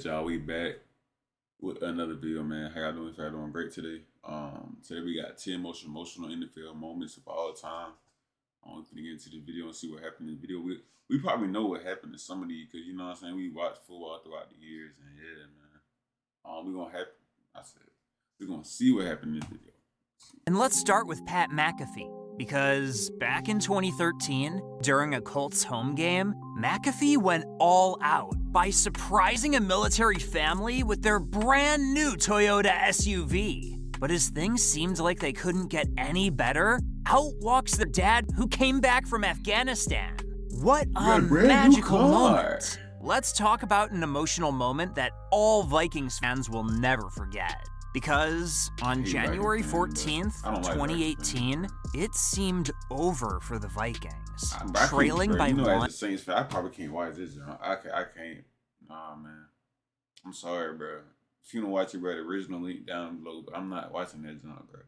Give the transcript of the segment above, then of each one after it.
at y'all. We back with another video, man. How y'all doing? If y'all doing great today. Today we got 10 most emotional NFL moments of all time. I'm gonna get into the video and see what happened in the video. We probably know what happened to some of these because you know what I'm saying. We watched football throughout the years, and yeah, man. We're gonna see what happened in this video. And let's start with Pat McAfee, because back in 2013, during a Colts home game, McAfee went all out by surprising a military family with their brand new Toyota SUV. But as things seemed like they couldn't get any better, out walks their dad who came back from Afghanistan. What a magical moment. Let's talk about an emotional moment that all Vikings fans will never forget. Because on January 14th, 2018, it seemed over for the Vikings, trailing by one. As a Saints fan, I probably can't watch this. I can't. Nah, man. I'm sorry, bro. If you don't watch it, bro, the original link down below. But I'm not watching that junk, bro.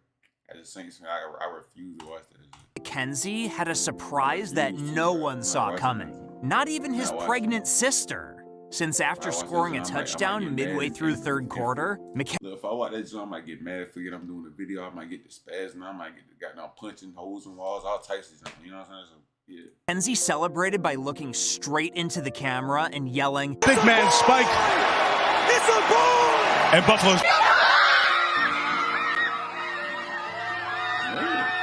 As a Saints fan, I refuse to watch that. McKenzie had a surprise that no one saw coming. Not even his pregnant sister. Since after scoring a touchdown midway through third quarter, if I watch that, I might get mad, forget I'm doing a video, I might get the spaz, and I might get gotten punching holes in walls, all types of something, you know what I'm saying? So, yeah. McKenzie celebrated by looking straight into the camera and yelling, "Big man spike! It's a ball!" And Buffalo's.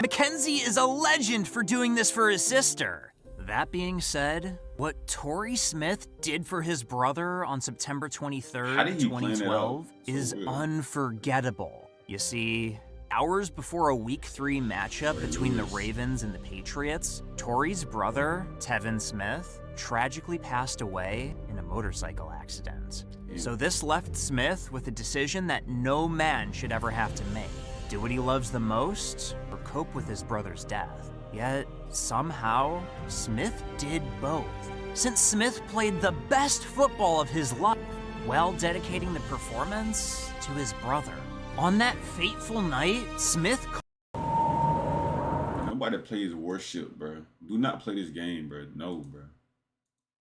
McKenzie is a legend for doing this for his sister. That being said, what Torrey Smith did for his brother on September 23rd, 2012 is unforgettable. You see, hours before a Week 3 matchup between the Ravens and the Patriots, Torrey's brother, Tevin Smith, tragically passed away in a motorcycle accident. So this left Smith with a decision that no man should ever have to make. Do what he loves the most, or cope with his brother's death. Yet, somehow, Smith did both, since Smith played the best football of his life while dedicating the performance to his brother. On that fateful night, Smith... Nobody plays worship, bro. Do not play this game, bro. No, bro.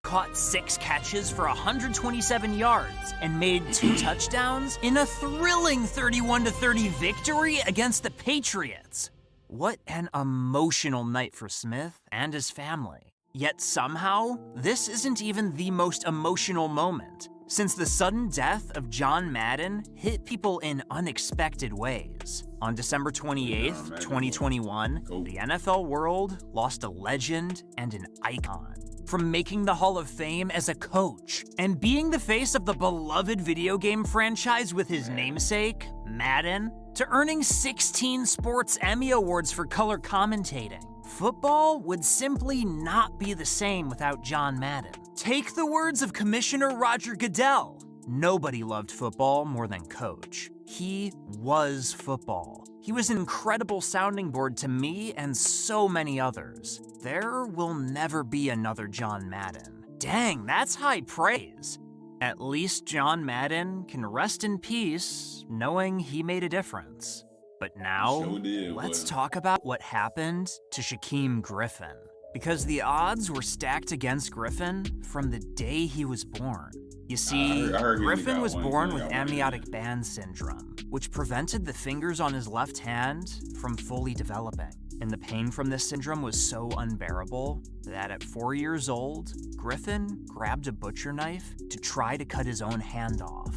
Caught 6 catches for 127 yards and made 2 touchdowns in a thrilling 31-30 victory against the Patriots. What an emotional night for Smith and his family. Yet somehow, this isn't even the most emotional moment, since the sudden death of John Madden hit people in unexpected ways. On December 28th, 2021, the NFL world lost a legend and an icon. From making the Hall of Fame as a coach and being the face of the beloved video game franchise with his namesake, Madden, to earning 16 Sports Emmy Awards for color commentating. Football would simply not be the same without John Madden. Take the words of Commissioner Roger Goodell. Nobody loved football more than Coach. He was football. He was an incredible sounding board to me and so many others. There will never be another John Madden. Dang, that's high praise. At least John Madden can rest in peace knowing he made a difference. But now, let's talk about what happened to Shaquem Griffin. Because the odds were stacked against Griffin from the day he was born. You see, Griffin was born with amniotic band syndrome, which prevented the fingers on his left hand from fully developing. And the pain from this syndrome was so unbearable that at 4 years old, Griffin grabbed a butcher knife to try to cut his own hand off.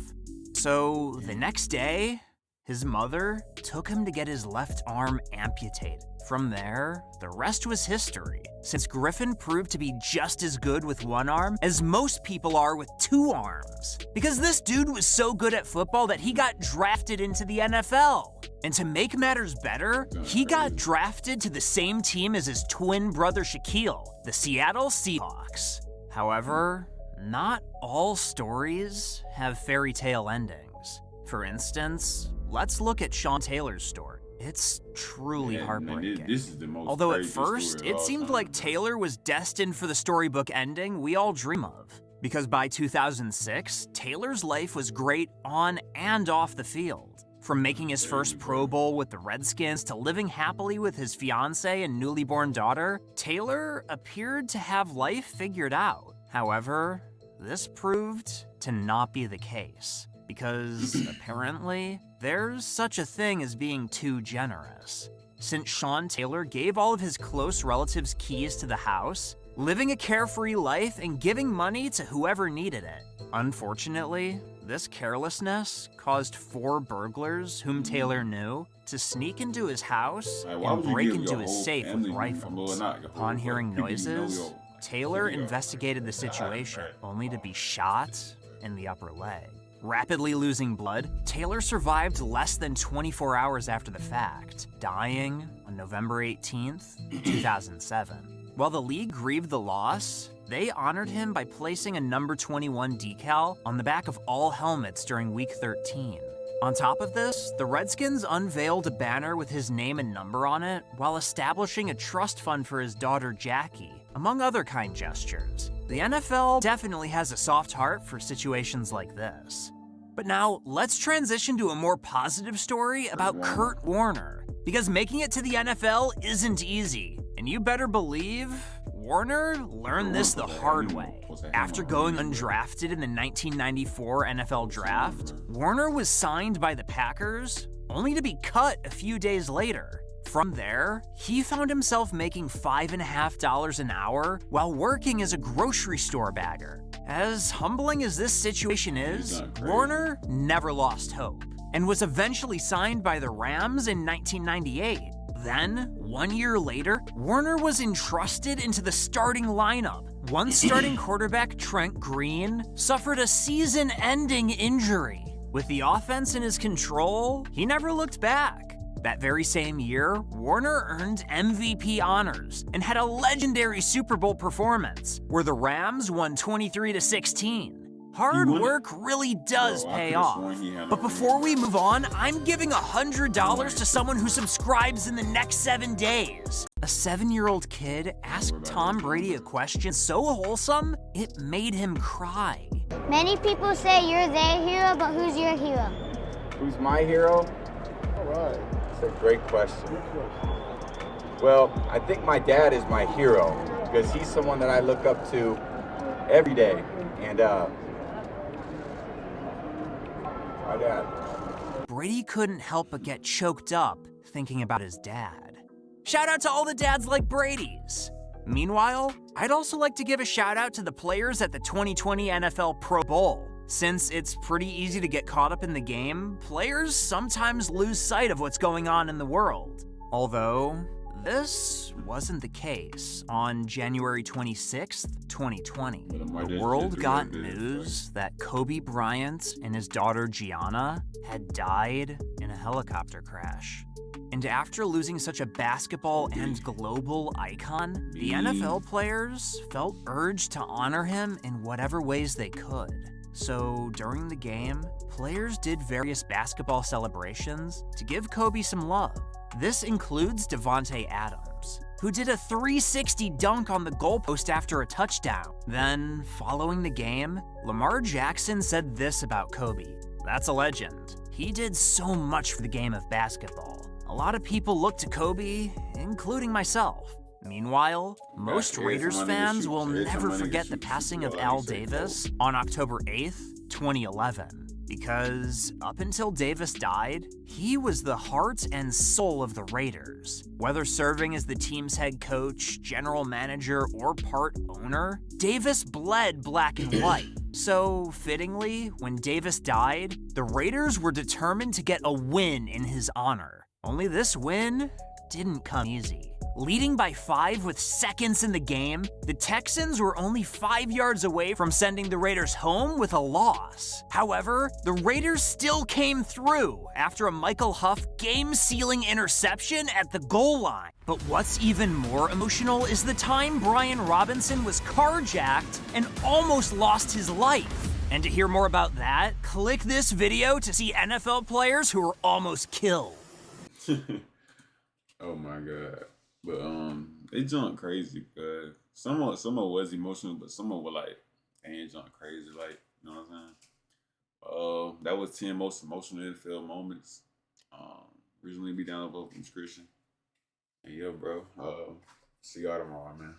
So the next day, his mother took him to get his left arm amputated. From there, the rest was history, since Griffin proved to be just as good with one arm as most people are with 2 arms. Because this dude was so good at football that he got drafted into the NFL. And to make matters better, he got drafted to the same team as his twin brother Shaquille, the Seattle Seahawks. However, not all stories have fairy tale endings. For instance, let's look at Sean Taylor's story. It's truly heartbreaking. This is the most Although at first, it seemed like Taylor was destined for the storybook ending we all dream of. Because by 2006, Taylor's life was great on and off the field. From making his first Pro Bowl with the Redskins to living happily with his fiancée and newly born daughter, Taylor appeared to have life figured out. However, this proved to not be the case, because apparently there's such a thing as being too generous. Since Sean Taylor gave all of his close relatives keys to the house, living a carefree life and giving money to whoever needed it. Unfortunately, this carelessness caused 4 burglars whom Taylor knew to sneak into his house and break into his safe with rifles. Upon hearing noises, Taylor investigated the situation, only to be shot in the upper leg. Rapidly losing blood, Taylor survived less than 24 hours after the fact, dying on November 18th, 2007. While the league grieved the loss, they honored him by placing a number 21 decal on the back of all helmets during Week 13. On top of this, the Redskins unveiled a banner with his name and number on it while establishing a trust fund for his daughter Jackie, among other kind gestures. The NFL definitely has a soft heart for situations like this. But now, let's transition to a more positive story about Kurt Warner, because making it to the NFL isn't easy, and you better believe Warner learned this the hard way. After going undrafted in the 1994 NFL Draft, Warner was signed by the Packers, only to be cut a few days later. From there, he found himself making $5.50 an hour while working as a grocery store bagger. As humbling as this situation is, Warner never lost hope and was eventually signed by the Rams in 1998. Then, 1 year later, Warner was entrusted into the starting lineup. Once starting quarterback Trent Green suffered a season-ending injury. With the offense in his control, he never looked back. That very same year, Warner earned MVP honors and had a legendary Super Bowl performance, where the Rams won 23-16. Hard work really does pay off. But before we move on, I'm giving $100 to someone who subscribes in the next 7 days. A 7-year-old kid asked Tom Brady a question so wholesome, it made him cry. Many people say you're their hero, but who's your hero? Who's my hero? All right. That's a great question. Well, I think my dad is my hero because he's someone that I look up to every day. And my dad. Brady couldn't help but get choked up thinking about his dad. Shout out to all the dads like Brady's. Meanwhile, I'd also like to give a shout out to the players at the 2020 NFL Pro Bowl. Since it's pretty easy to get caught up in the game, players sometimes lose sight of what's going on in the world. Although, this wasn't the case on January 26th, 2020. The world got news that Kobe Bryant and his daughter Gianna had died in a helicopter crash. And after losing such a basketball and global icon, the NFL players felt urged to honor him in whatever ways they could. So during the game, players did various basketball celebrations to give Kobe some love. This includes Devontae Adams, who did a 360 dunk on the goalpost after a touchdown. Then, following the game, Lamar Jackson said this about Kobe: "That's a legend. He did so much for the game of basketball. A lot of people look to Kobe, including myself." Meanwhile, most Raiders fans will never forget the passing of Al Davis on October 8th, 2011. Because up until Davis died, he was the heart and soul of the Raiders. Whether serving as the team's head coach, general manager, or part owner, Davis bled black and white. So, fittingly, when Davis died, the Raiders were determined to get a win in his honor. Only this win didn't come easy. Leading by 5 with seconds in the game, the Texans were only 5 yards away from sending the Raiders home with a loss. However, the Raiders still came through after a Michael Huff game-sealing interception at the goal line. But what's even more emotional is the time Brian Robinson was carjacked and almost lost his life. And to hear more about that, click this video to see NFL players who were almost killed. Oh my God. But they jumped crazy because some of it was emotional, but some of it were like, they ain't jumped crazy, like, you know what I'm saying? That was 10 most emotional NFL moments. Originally be down to vote from Christian. And yeah, bro. See y'all tomorrow, man.